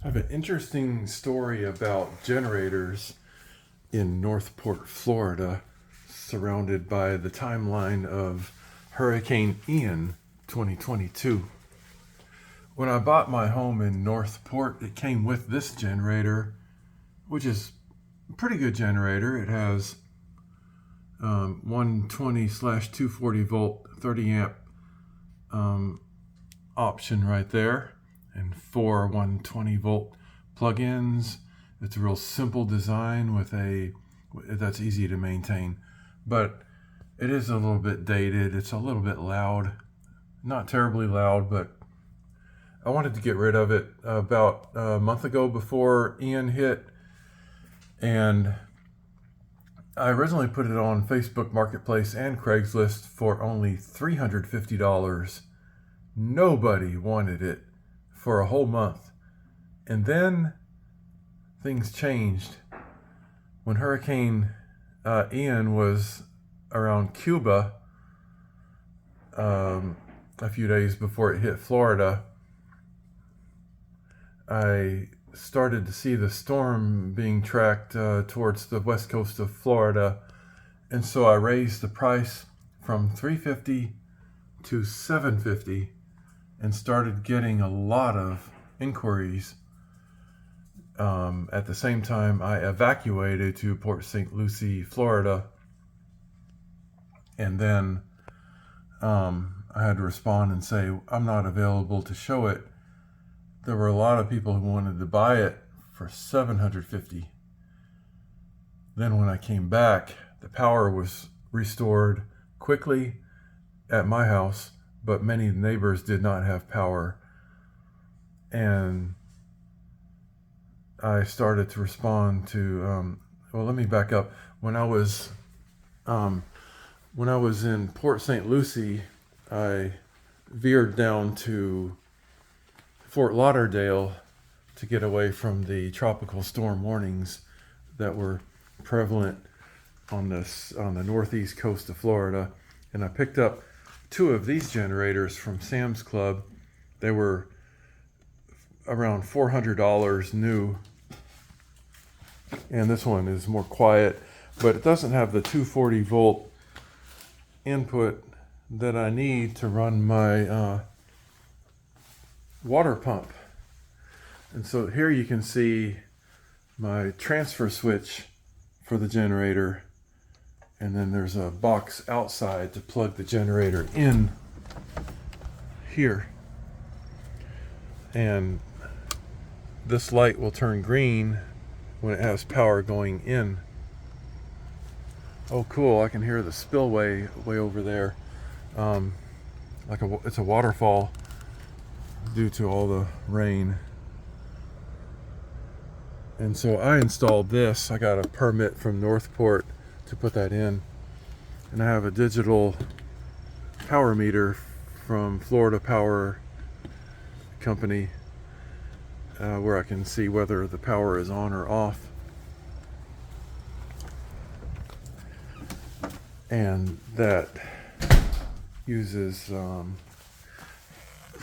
I have an interesting story about generators in Northport, Florida, surrounded by the timeline of Hurricane Ian 2022. When I bought my home in Northport, it came with this generator, which is a pretty good generator. It has 120/240 volt 30 amp option right there, and 4 120 volt plug-ins. It's a real simple design that's easy to maintain, but it is a little bit dated. It's a little bit loud, not terribly loud, but I wanted to get rid of it about a month ago before Ian hit, and I originally put it on Facebook Marketplace and Craigslist for only $350. Nobody wanted it for a whole month. And then things changed. When Hurricane Ian was around Cuba a few days before it hit Florida, I started to see the storm being tracked towards the west coast of Florida. And so I raised the price from $350 to $750 and started getting a lot of inquiries. At the same time, I evacuated to Port St. Lucie, Florida, and then I had to respond and say, I'm not available to show it. There were a lot of people who wanted to buy it for $750. Then when I came back, the power was restored quickly at my house, but many neighbors did not have power. And I started to respond to, well, let me back up. When I was in Port St. Lucie, I veered down to Fort Lauderdale to get away from the tropical storm warnings that were prevalent on the northeast coast of Florida. And I picked up two of these generators from Sam's Club. They were around $400 new, and this one is more quiet, but it doesn't have the 240 volt input that I need to run my water pump. And so here you can see my transfer switch for the generator, and then there's a box outside to plug the generator in here. And this light will turn green when it has power going in. Oh cool, I can hear the spillway way over there. It's a waterfall due to all the rain. And so I installed this. I got a permit from Northport to put that in. And I have a digital power meter from Florida Power Company where I can see whether the power is on or off. And that uses, the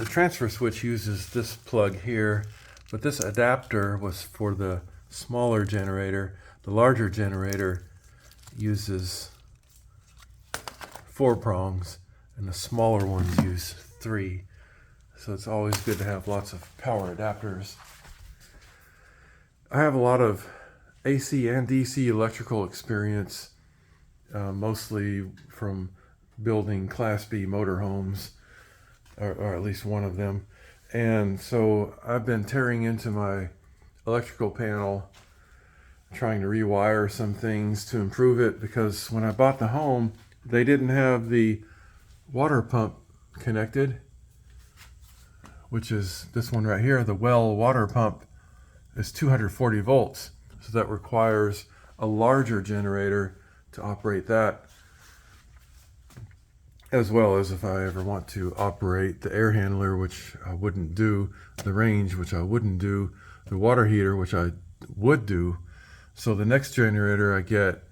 transfer switch uses this plug here, but this adapter was for the smaller generator. The larger generator uses 4 prongs, and the smaller ones use 3. So it's always good to have lots of power adapters. I have a lot of AC and DC electrical experience, mostly from building Class B motorhomes, or at least one of them. And so I've been tearing into my electrical panel, trying to rewire some things to improve it, because when I bought the home, they didn't have the water pump connected, which is this one right here. The well water pump is 240 volts. So that requires a larger generator to operate that, as well as if I ever want to operate the air handler, which I wouldn't do, the range, which I wouldn't do, the water heater, which I would do. So the next generator I get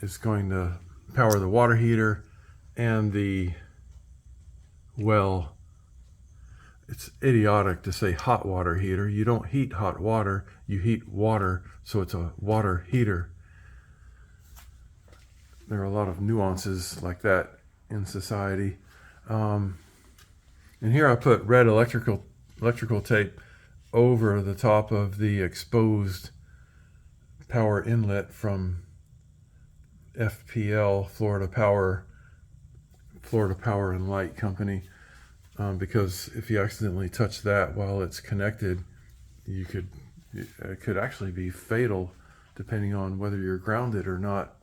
is going to power the water heater and the well it's idiotic to say hot water heater. You don't heat hot water, you heat water, so it's a water heater. There are a lot of nuances like that in society. And here I put red electrical tape over the top of the exposed power inlet from FPL, Florida Power and Light Company, because if you accidentally touch that while it's connected, it could actually be fatal depending on whether you're grounded or not.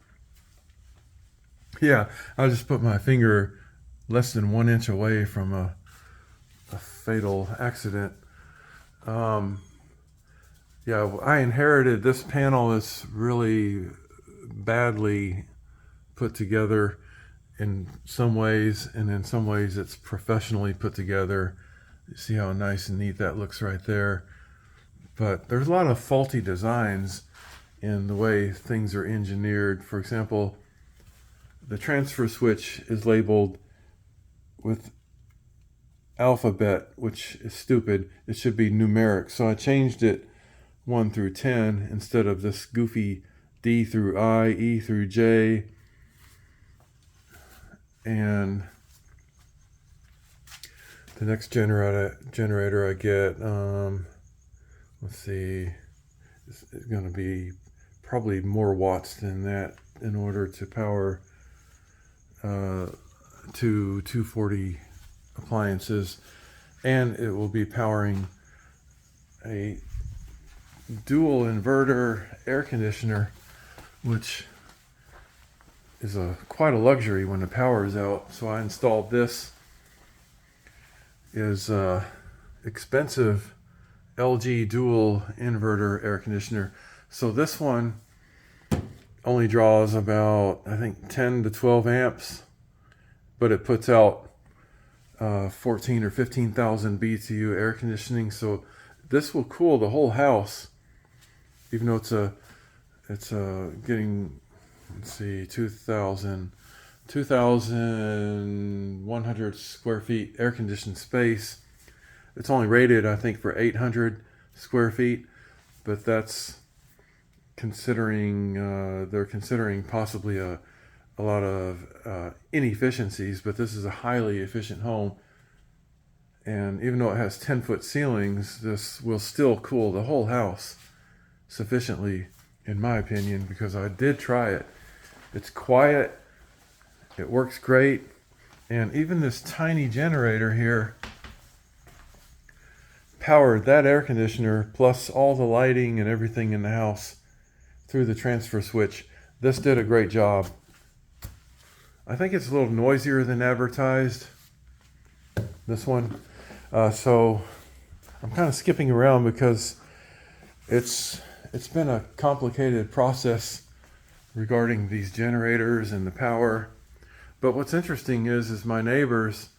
Yeah, I just put my finger less than 1 inch away from a fatal accident. Yeah, I inherited this panel. It's really badly put together in some ways, and in some ways it's professionally put together. You see how nice and neat that looks right there. But there's a lot of faulty designs in the way things are engineered. For example, the transfer switch is labeled with alphabet, which is stupid. It should be numeric. So I changed it 1 through 10 instead of this goofy D through I, E through J. And the next generator I get, let's see, it's going to be probably more watts than that in order to power to 240 appliances, and it will be powering a dual inverter air conditioner, which is quite a luxury when the power is out. So I installed this. Is expensive LG dual inverter air conditioner. So this one only draws about, I think, 10 to 12 amps, but it puts out 14 or 15,000 BTU air conditioning. So this will cool the whole house, even though it's getting, let's see, 2,100 square feet air conditioned space. It's only rated, I think, for 800 square feet, but that's considering they're considering possibly a lot of inefficiencies, but this is a highly efficient home. And even though it has 10-foot ceilings, this will still cool the whole house sufficiently, in my opinion, because I did try it. It's quiet, it works great, and even this tiny generator here powered that air conditioner plus all the lighting and everything in the house through the transfer switch. This did a great job. I think it's a little noisier than advertised, this one. So I'm kind of skipping around because it's been a complicated process regarding these generators and the power. But what's interesting is my neighbors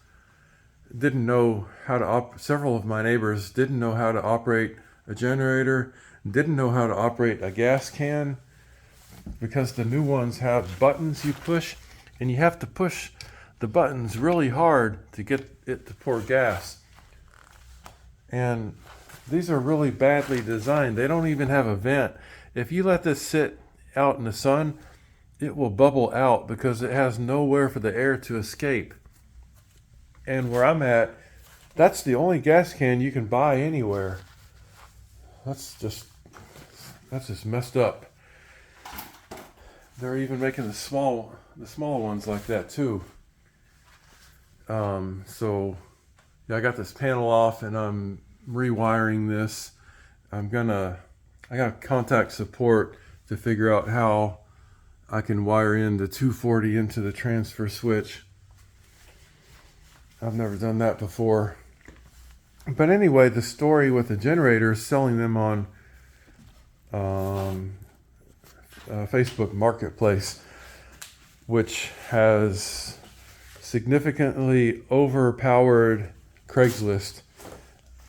didn't know how to several of my neighbors didn't know how to operate a generator, didn't know how to operate a gas can, because the new ones have buttons you push, and you have to push the buttons really hard to get it to pour gas. And these are really badly designed. They don't even have a vent. If you let this sit out in the sun, it will bubble out because it has nowhere for the air to escape. And where I'm at, that's the only gas can you can buy anywhere. That's just messed up. They're even making the small ones like that too. So yeah, I got this panel off and I'm rewiring this. I gotta contact support to figure out how I can wire in the 240 into the transfer switch. I've never done that before. But anyway, the story with the generators, selling them on Facebook Marketplace, which has significantly overpowered Craigslist.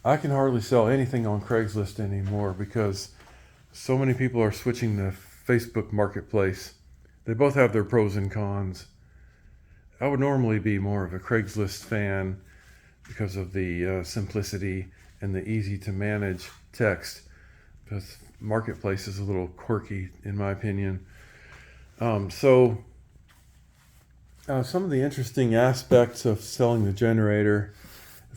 I can hardly sell anything on Craigslist anymore because so many people are switching to Facebook Marketplace. They both have their pros and cons. I would normally be more of a Craigslist fan, because of the simplicity and the easy to manage text, because Marketplace is a little quirky in my opinion. Some of the interesting aspects of selling the generator,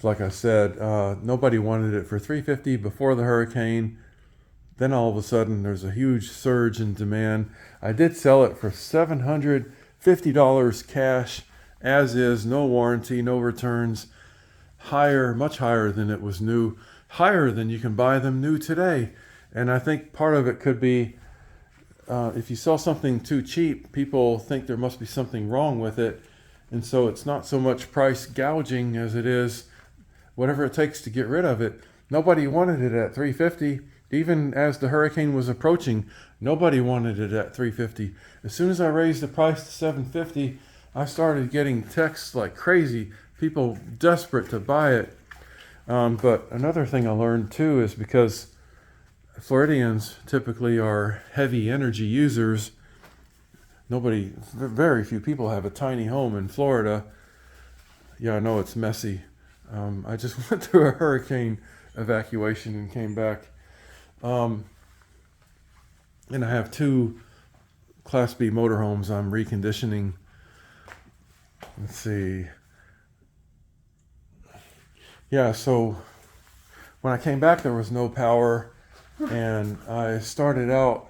like I said, nobody wanted it for $350 before the hurricane. Then all of a sudden there's a huge surge in demand. I did sell it for $750 cash, as is, no warranty, no returns. Higher, much higher than it was new, higher than you can buy them new today. And I think part of it could be, if you sell something too cheap, people think there must be something wrong with it. And so it's not so much price gouging as it is whatever it takes to get rid of it. Nobody wanted it at $350. Even as the hurricane was approaching, nobody wanted it at $350. As soon as I raised the price to $750, I started getting texts like crazy, people desperate to buy it. But another thing I learned too is because Floridians typically are heavy energy users. Very few people have a tiny home in Florida. Yeah, I know it's messy. I just went through a hurricane evacuation and came back. And I have 2 Class B motorhomes I'm reconditioning. Let's see. Yeah, so when I came back, there was no power. And I started out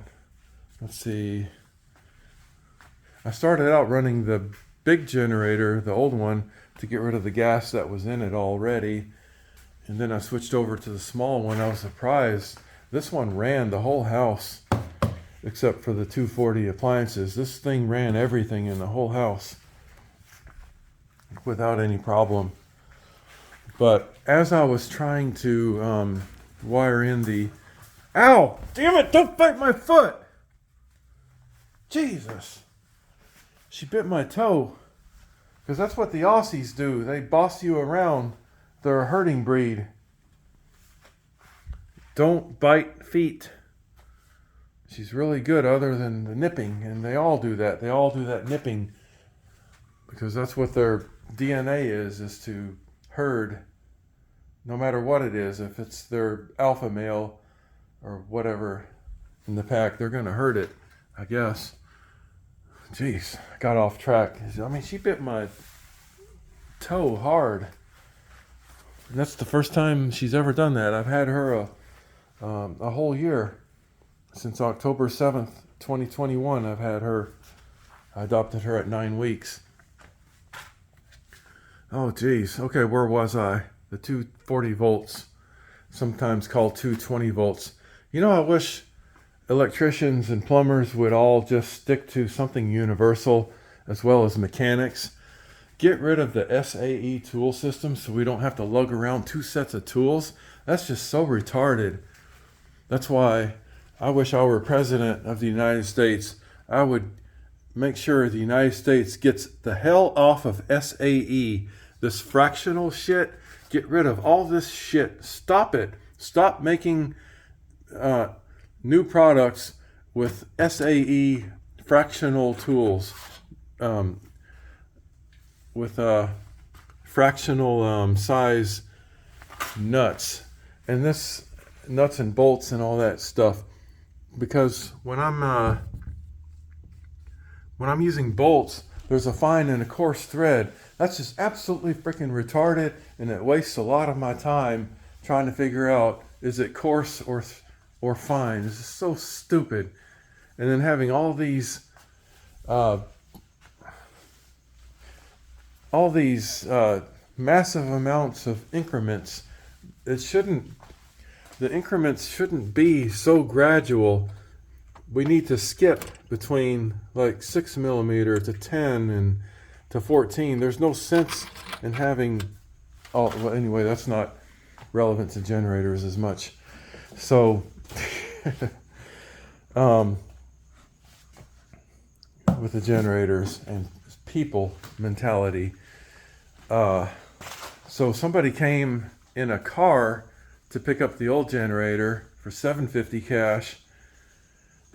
running the big generator, the old one, to get rid of the gas that was in it already. And then I switched over to the small one. I was surprised. This one ran the whole house, except for the 240 appliances. This thing ran everything in the whole house without any problem. But as I was trying to wire in the... Ow! Damn it! Don't bite my foot! Jesus! She bit my toe. Because that's what the Aussies do. They boss you around. They're a herding breed. Don't bite feet. She's really good other than the nipping. And they all do that. They all do that nipping. Because that's what their DNA is to herd. No matter what it is. If it's their alpha male or whatever in the pack, they're going to herd it, I guess. Jeez, I got off track. I mean, she bit my toe hard. And that's the first time she's ever done that. I've had her a whole year. Since October 7th, 2021, I've had her. I adopted her at 9 weeks. Oh, geez. Okay, where was I? The 240 volts, sometimes called 220 volts. You know, I wish electricians and plumbers would all just stick to something universal, as well as mechanics. Get rid of the SAE tool system so we don't have to lug around 2 sets of tools. That's just so retarded. That's why I wish I were president of the United States. I would make sure the United States gets the hell off of SAE. This fractional shit. Get rid of all this shit. Stop it. Stop making new products with SAE fractional tools. With fractional size nuts. And this nuts and bolts and all that stuff. Because when I'm using bolts, there's a fine and a coarse thread. That's just absolutely freaking retarded, and it wastes a lot of my time trying to figure out, is it coarse or fine? This is so stupid. And then having all these massive amounts of increments. The increments shouldn't be so gradual. We need to skip between like 6 millimeter to 10 and to 14. There's no sense in having... Oh, well, anyway, that's not relevant to generators as much. So, with the generators and people mentality. So somebody came in a car to pick up the old generator for $750 cash.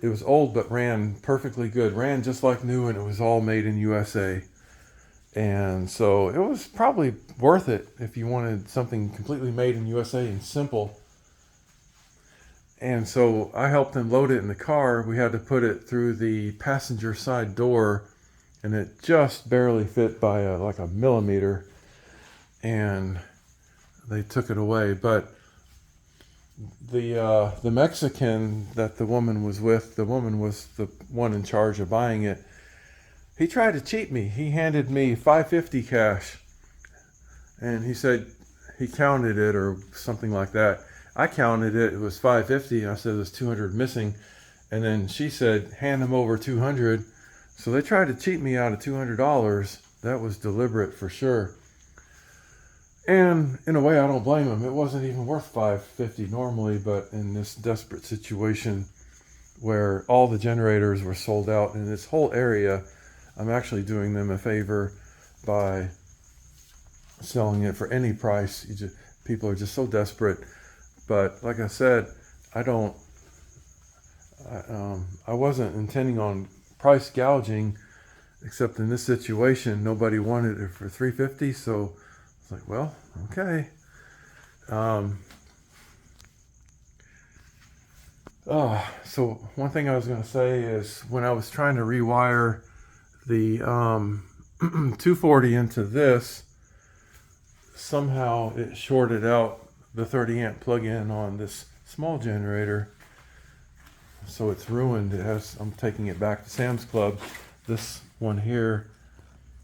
It was old but ran perfectly good. Ran just like new, and it was all made in USA. And so it was probably worth it if you wanted something completely made in USA and simple. And so I helped him load it in the car. We had to put it through the passenger side door, and it just barely fit by like a millimeter. And they took it away. But the Mexican that the woman was with, the woman was the one in charge of buying it. He tried to cheat me. He handed me $5.50 cash, and he said he counted it or something like that. I counted it. It was $5.50. I said there's 200 missing, and then she said hand him over 200. So they tried to cheat me out of $200. That was deliberate for sure. And in a way, I don't blame him. It wasn't even worth $5.50 normally, but in this desperate situation where all the generators were sold out in this whole area, I'm actually doing them a favor by selling it for any price. People are just so desperate. But like I said, I wasn't intending on price gouging, except in this situation, nobody wanted it for $3.50. So it's like, well, okay. So one thing I was going to say is when I was trying to rewire the 240 into this, somehow it shorted out the 30 amp plug-in on this small generator, so it's ruined. I'm taking it back to Sam's Club. This one here,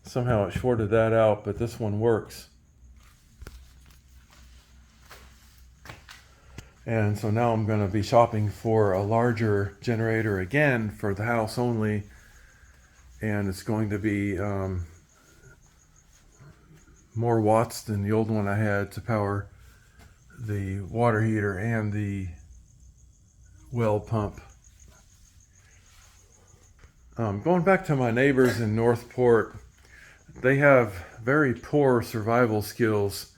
somehow it shorted that out, but this one works. And so now I'm going to be shopping for a larger generator again for the house only, and it's going to be more watts than the old one I had to power the water heater and the well pump. Going back to my neighbors in Northport, they have very poor survival skills.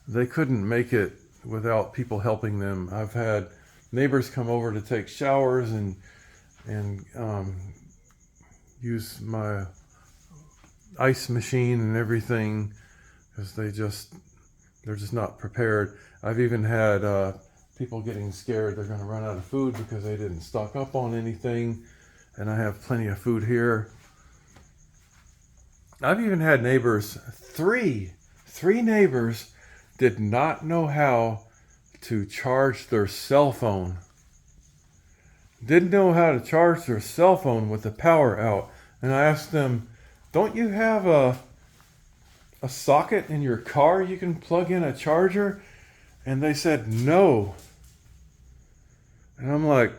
They couldn't make it without people helping them. I've had neighbors come over to take showers and use my ice machine and everything because they're just not prepared. I've even had people getting scared they're going to run out of food because they didn't stock up on anything, and I have plenty of food here. I've even had neighbors, three neighbors did not know how to charge their cell phone. Didn't know how to charge their cell phone with the power out. And I asked them, don't you have a socket in your car you can plug in a charger? And they said no. And I'm like,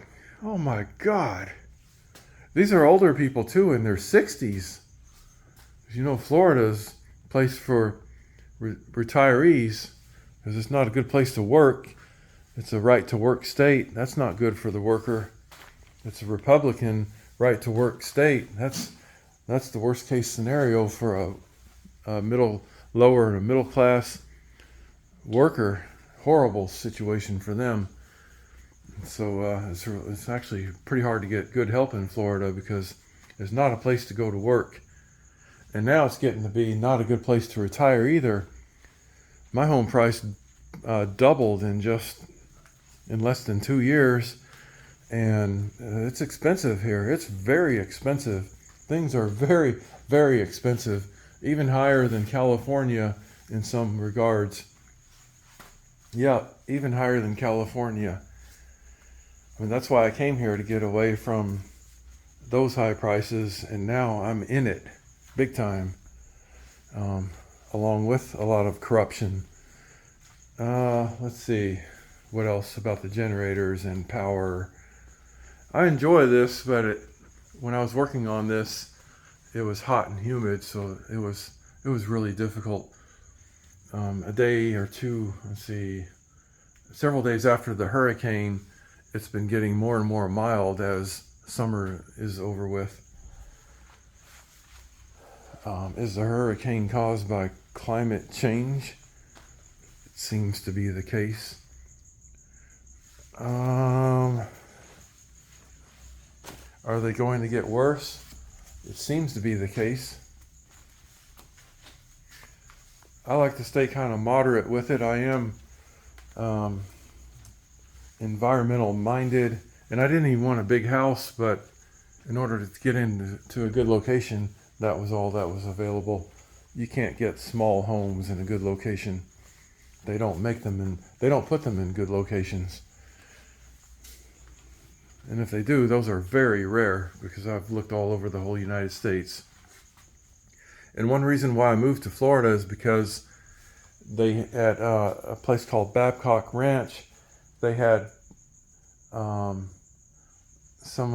oh my God. These are older people too, in their 60s. You know, Florida's a place for retirees because it's not a good place to work. It's a right to work state. That's not good for the worker. It's a Republican right to work state. That's the worst case scenario for a lower and a middle class worker. Horrible situation for them. So it's actually pretty hard to get good help in Florida because there's not a place to go to work. And now it's getting to be not a good place to retire either. My home price doubled in less than 2 years, and it's expensive here. It's very expensive. Things are very, very expensive, even higher than California in some regards. Yeah, even higher than California. I mean, that's why I came here, to get away from those high prices, and now I'm in it big time, along with a lot of corruption. Let's see what else about the generators and power. I enjoy this, but when I was working on this, it was hot and humid, so it was really difficult. A day or two, several days after the hurricane, it's been getting more and more mild as summer is over with. Is the hurricane caused by climate change? It seems to be the case. Are they going to get worse? It seems to be the case. I like to stay kind of moderate with it. I am environmental minded, and I didn't even want a big house, but in order to get into a good location, that was all that was available. You can't get small homes in a good location. They don't make them and they don't put them in good locations. And if they do, those are very rare, because I've looked all over the whole United States. And one reason why I moved to Florida is because they had a place called Babcock Ranch. They had some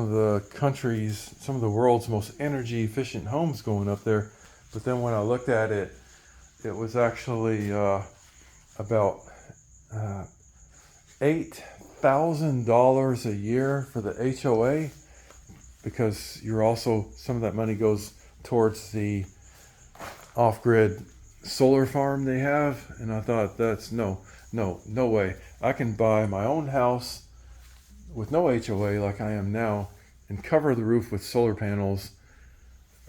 of the world's most energy efficient homes going up there. But then when I looked at it, it was actually about $8,000 a year for the HOA, because some of that money goes towards the off-grid solar farm they have. And I thought, that's no way. I can buy my own house with no HOA like I am now and cover the roof with solar panels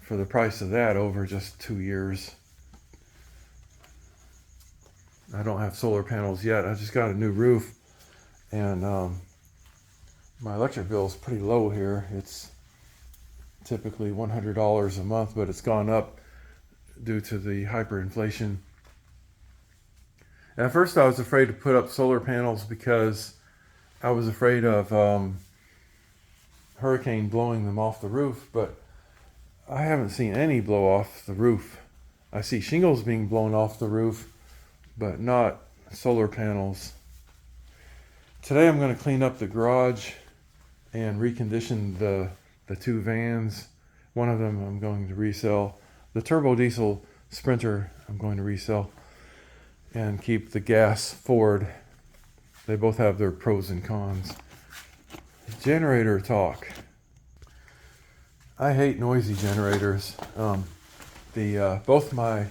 for the price of that over just 2 years. I don't have solar panels yet. I just got a new roof, and my electric bill is pretty low here. It's typically $100 a month, but it's gone up due to the hyperinflation. At first I was afraid to put up solar panels because I was afraid of hurricane blowing them off the roof, but I haven't seen any blow off the roof. I see shingles being blown off the roof, but not solar panels. Today I'm going to clean up the garage and recondition the two vans. One of them I'm going to resell. The turbo diesel Sprinter I'm going to resell, and keep the gas Ford. They both have their pros and cons. Generator talk. I hate noisy generators. Both my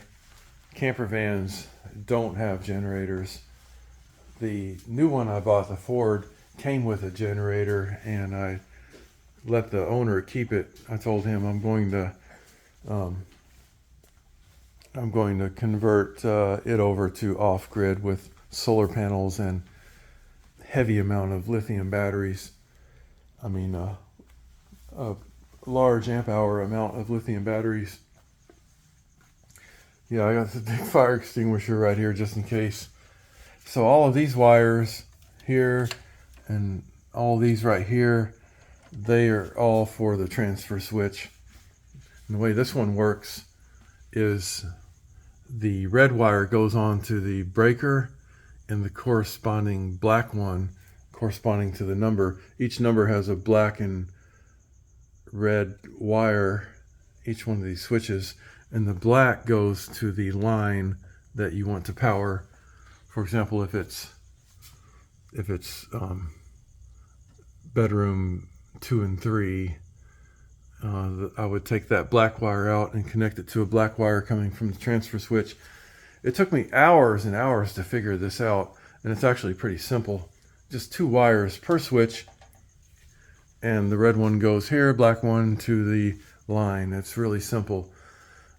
camper vans don't have generators. The new one I bought, the Ford, came with a generator, and I let the owner keep it. I told him I'm going to convert it over to off-grid with solar panels and heavy amount of lithium batteries. I mean, a large amp hour amount of lithium batteries. Yeah, I got the big fire extinguisher right here just in case. So all of these wires here and all these right here, they are all for the transfer switch. And the way this one works is the red wire goes on to the breaker, and the corresponding black one corresponding to the number. Each number has a black and red wire, each one of these switches, and the black goes to the line that you want to power. For example, if it's bedroom 2 and 3, I would take that black wire out and connect it to a black wire coming from the transfer switch. It took me hours and hours to figure this out, and it's actually pretty simple. Just 2 wires per switch, and the red one goes here, black one to the line. It's really simple,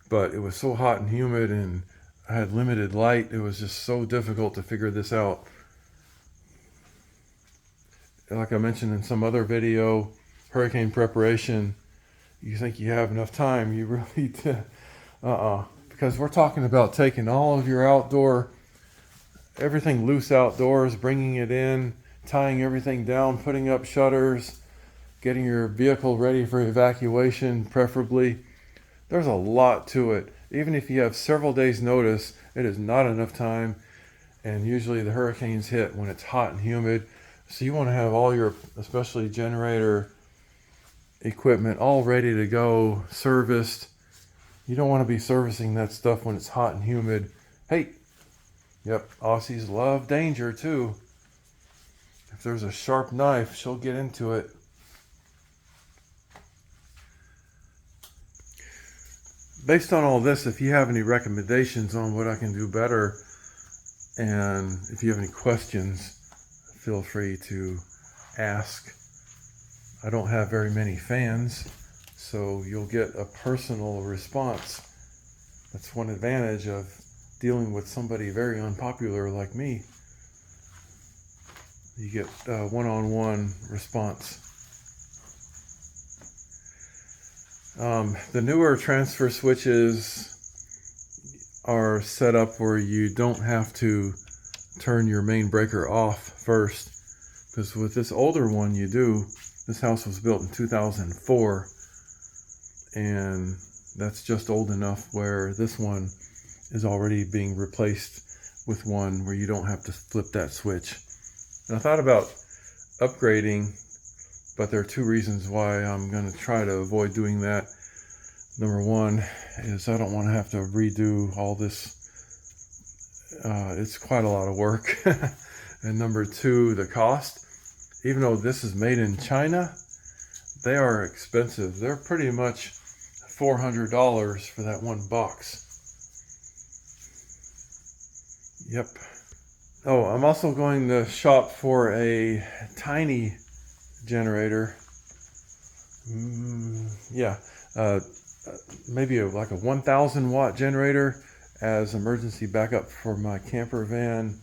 but it was so hot and humid, and I had limited light. It was just so difficult to figure this out. Like I mentioned in some other video, hurricane preparation, you think you have enough time, you really do. Because we're talking about taking all of your everything loose outdoors, bringing it in, tying everything down, putting up shutters, getting your vehicle ready for evacuation, preferably. There's a lot to it. Even if you have several days notice, it is not enough time. And usually the hurricanes hit when it's hot and humid. So you want to have all your, especially generator equipment, all ready to go, serviced. You don't want to be servicing that stuff when it's hot and humid. Hey, yep, Aussies love danger too. If there's a sharp knife, she'll get into it. Based on all this, if you have any recommendations on what I can do better, and if you have any questions, feel free to ask. I don't have very many fans, so you'll get a personal response. That's one advantage of dealing with somebody very unpopular like me, you get one-on-one response. The newer transfer switches are set up where you don't have to turn your main breaker off first, because with this older one you do. This house was built in 2004, and that's just old enough where this one is already being replaced with one where you don't have to flip that switch. And I thought about upgrading, but there are two reasons why I'm going to try to avoid doing that. Number one is I don't want to have to redo all this. It's quite a lot of work. And number two, the cost. Even though this is made in China, they are expensive. They're pretty much $400 for that one box. Yep. Oh, I'm also going to shop for a tiny generator. Maybe like a 1,000 watt generator as emergency backup for my camper van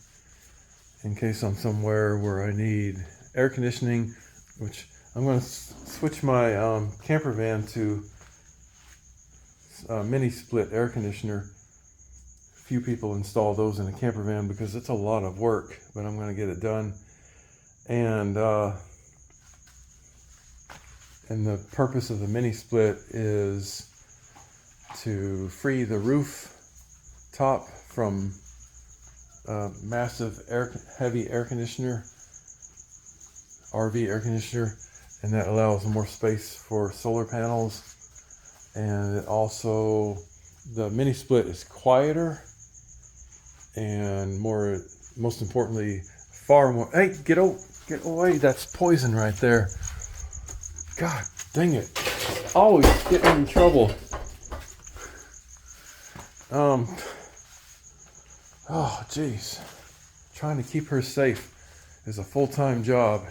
in case I'm somewhere where I need air conditioning, which I'm going to switch my camper van to mini split air conditioner. Few people install those in a camper van because it's a lot of work, but I'm going to get it done. And the purpose of the mini split is to free the roof top from massive heavy air conditioner, RV air conditioner, and that allows more space for solar panels. And it also, the mini split is quieter and most importantly, far more. Hey, get away! That's poison right there. God dang it! Always getting in trouble. Oh geez, trying to keep her safe is a full-time job.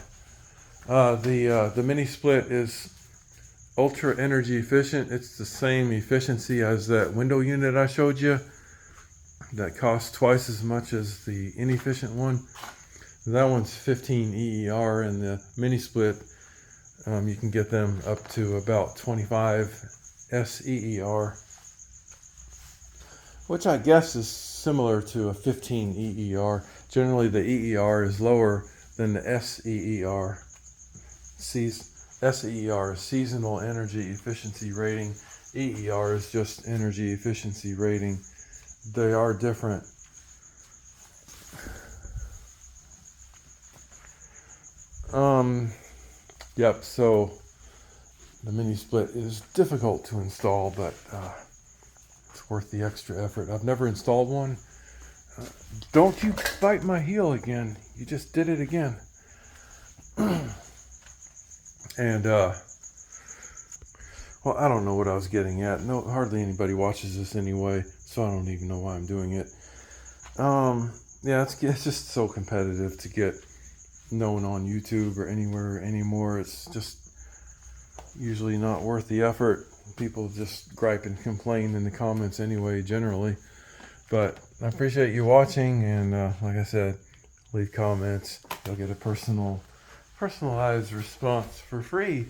The mini split is ultra energy efficient. It's the same efficiency as that window unit I showed you that costs twice as much as the inefficient one. That one's 15 EER, and the mini split you can get them up to about 25 SEER, which I guess is similar to a 15 EER. Generally the EER is lower than the SEER. SEER is seasonal energy efficiency rating. EER is just energy efficiency rating. They are different. Yep, so the mini split is difficult to install, but it's worth the extra effort. I've never installed one. Don't you bite my heel again. You just did it again. And, well, I don't know what I was getting at. No, hardly anybody watches this anyway, so I don't even know why I'm doing it. Yeah, it's just so competitive to get known on YouTube or anywhere anymore. It's just usually not worth the effort. People just gripe and complain in the comments anyway, generally. But I appreciate you watching, and like I said, leave comments. You'll get a personalized response for free.